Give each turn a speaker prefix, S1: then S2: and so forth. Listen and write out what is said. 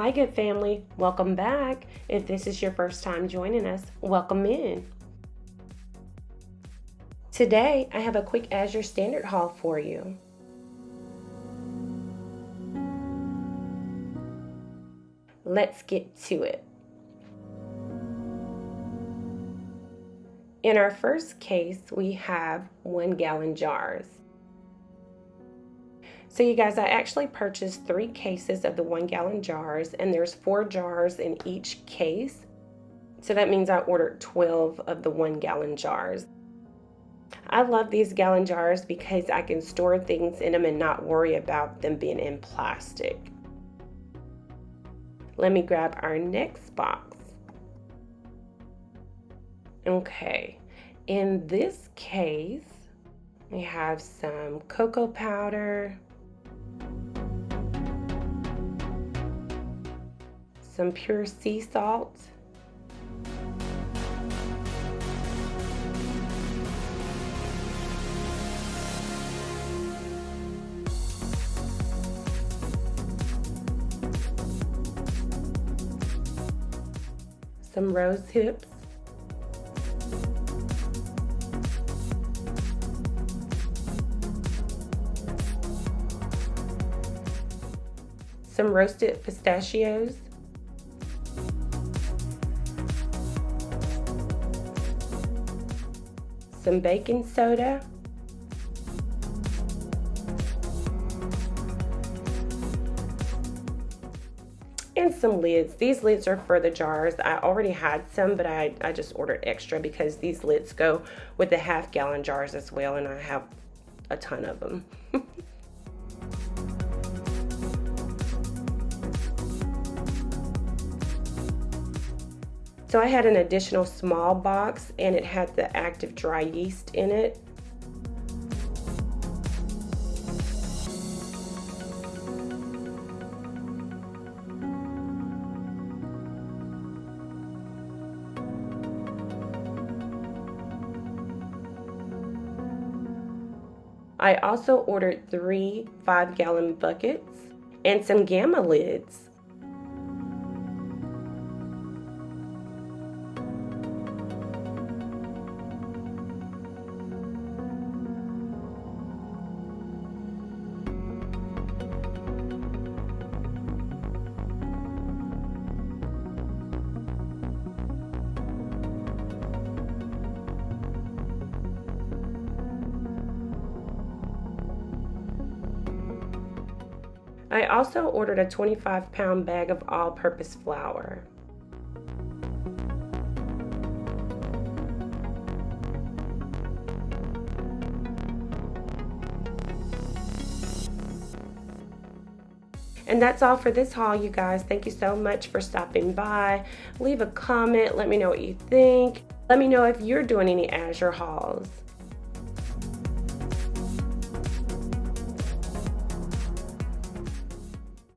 S1: Hi, good family. Welcome back. If this is your first time joining us, welcome in. Today, I have a quick Azure Standard haul for you. Let's get to it. In our first case, we have 1-gallon jars. So you guys, I actually purchased 3 cases of the 1-gallon jars, and there's 4 jars in each case. So that means I ordered 12 of the 1-gallon jars. I love these gallon jars because I can store things in them and not worry about them being in plastic. Let me grab our next box. Okay, in this case, we have some cocoa powder, some pure sea salt, some rose hips, some roasted pistachios, some baking soda, and some lids. These lids are for the jars. I already had some, but I just ordered extra because these lids go with the half-gallon jars as well, and I have a ton of them. So I had an additional small box, and it had the active dry yeast in it. I also ordered 3 5-gallon buckets and some gamma lids. I also ordered a 25-pound bag of all-purpose flour. And that's all for this haul, you guys. Thank you so much for stopping by. Leave a comment. Let me know what you think. Let me know if you're doing any Azure hauls.